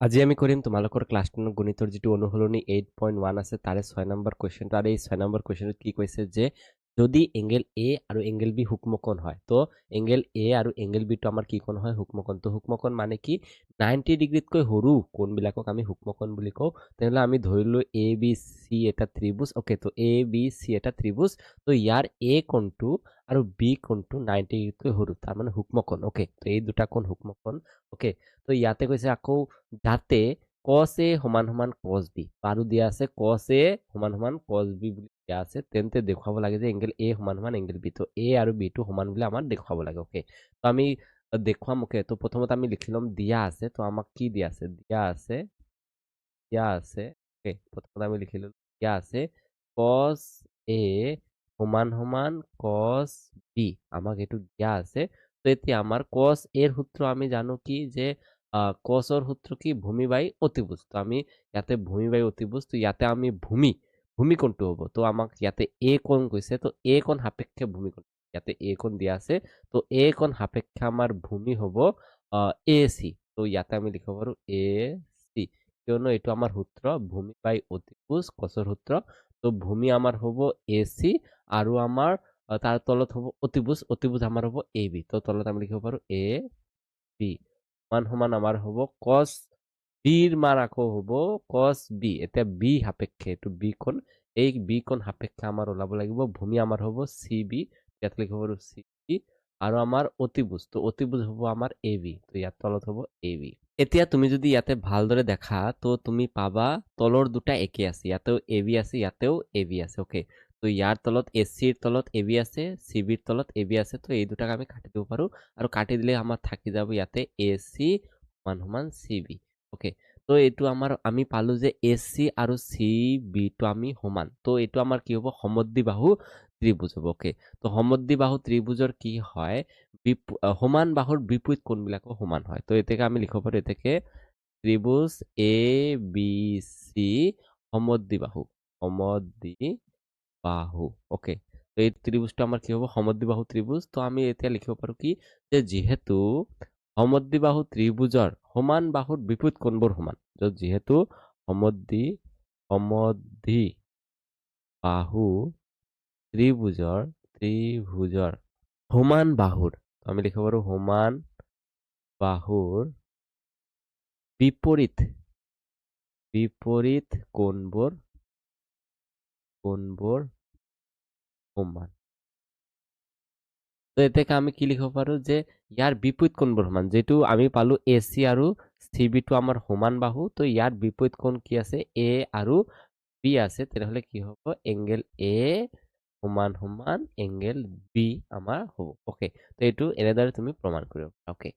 আজি আমি কৰিম তোমালোকৰ ক্লাছ 10 গণিতৰ যিটো অনুশীলনী 8.1 আছে তাৰে 6 নম্বৰ কুৱেশ্যনটো আৰু এই 6 নম্বৰ কুৱেশ্যনত কি কৈছে যে যদি এংগেল এ আৰু এংগেল বি সূক্ষ্মকোণ হয় তো এংগেল এ আৰু এংগেল বি টো আমাৰ কি কোণ হয় সূক্ষ্মকোণ তো সূক্ষ্মকোণ মানে কি 90 ডিগ্ৰীতকৈ সৰু কোণবিলাকক আমি সূক্ষ্মকোণ বুলি কওঁ তেনেহ'লে আমি ধৰিলো এ বি চি এটা ত্ৰিভুজ ওকে তো এ বি চি এটা ত্ৰিভুজ তো ইয়াৰ এ কোণটো আৰু বি কোণটো 90 ডিগ্ৰীতকৈ সৰু তাৰ মানে সূক্ষ্মকোণ ওকে তো এই দুটা কোণ সূক্ষ্মকোণ ওকে তো ইয়াতে কৈছে আকৌ যাতে cos A সমান সমান cos B আৰু দিয়া আছে cos A সমান সমান cos B বুলি দিয়া আছে তেন্তে দেখুৱাব লাগে যে এংগেল A সমান সমান এংগেল B তো A আৰু B টো সমান বুলি আমাৰ দেখুৱাব লাগে ওকে তো আমি দেখুৱাম ওকে তো প্ৰথমতে আমি লিখি ল'ম দিয়া আছে তো আমাক কি দিয়া আছে ওকে প্ৰথমতে আমি লিখি ল'লো দিয়া আছে cos A সমান সমান cos B আমাক এইটো দিয়া আছে তো এতিয়া আমাৰ cos A ৰ সূত্ৰ আমি জানো কি যে কচৰ সূত্ৰ কি ভূমি বাই অতিভুজ তো আমি ইয়াতে ভূমি বাই অতিভুজ তো ইয়াতে আমি ভূমি কোণটো হ'ব তো আমাক ইয়াতে এ কোণ কৈছে তো এ কোণ সাপেক্ষে ভূমি কোণ ইয়াতে এ কোণ দিয়া আছে তো এ কোণ সাপেক্ষে আমাৰ ভূমি হ'ব এ চি তো ইয়াতে আমি লিখিব পাৰো এ চি কিয়নো এইটো আমাৰ সূত্ৰ ভূমি বাই অতিভুজ কচৰ সূত্ৰ তো ভূমি আমাৰ হ'ব এ চি আৰু আমাৰ তাৰ তলত হ'ব অতিভুজ আমাৰ হ'ব এ বি তো তলত আমি লিখিব পাৰো এ বি সমান সমান আমাৰ হ'ব cos b ৰ মান আকৌ হ'ব cos b এতিয়া b সাপেক্ষে এইটো b কোণ এই b কোণ সাপেক্ষে আমাৰ ওলাব লাগিব ভূমি আমাৰ হ'ব cb ইয়াত লিখিব পাৰো cb আৰু আমাৰ অতিভুজ তো অতিভুজ হ'ব আমাৰ ab তো ইয়াত তলত হ'ব ab এতিয়া তুমি যদি ইয়াতে ভালদৰে দেখা তো তুমি পাবা তলৰ দুটা একে আছে ইয়াতেও ab আছে ইয়াতেও ab আছে ওকে তো ইয়াৰ তলত এচিৰ তলত ab আছে cbৰ তলত ab আছে তো এই দুটাক আমি কাটি দিব পাৰো আৰু কাটি দিলে আমাৰ থাকি যাব ইয়াতে AC সমান সমান CB ওকে তো এইটো আমাৰ আমি পালো যে AC আৰু CB টো আমি সমান তো এইটো আমাৰ কি হ'ব সমদ্বিবাহু ত্ৰিভুজ হ'ব ওকে তো সমদ্বিবাহু ত্ৰিভুজৰ কি হয় সমান বাহুৰ বিপৰীত কোণবিলাকো সমান হয় তো এতেকে আমি লিখিব পাৰো এতেকে ত্ৰিভুজ ABC সমদ্বিবাহু ওকে তো এই ত্ৰিভুজটা আমাৰ কি হবে সমদ্বিবাহু ত্ৰিভুজ তো আমি এতিয়া লিখিব পাৰো কি যে যেহেতু সমদ্বিবাহু ত্ৰিভুজৰ সমান বাহুৰ বিপৰীত কোণবোৰ সমান যেহেতু সমদ্বিবাহু ত্ৰিভুজৰ সমান বাহুৰ আমি লিখিব পাৰো সমান বাহুৰ বিপৰীত কোণবোৰ সমান তো এতেকে আমি কি লিখিব পাৰো যে ইয়াৰ বিপৰীত কোণবোৰ সমান যেটো আমি পালো AC আৰু CB টো আমাৰ সমান বাহু তো ইয়াৰ বিপৰীত কোণ কি আছে A আৰু B আছে তেনেহলে কি হ'ব এংগেল A সমান সমান এংগেল B আমাৰ হ'ব ওকে তো এইটো এনেদৰে তুমি প্ৰমাণ কৰিব ওকে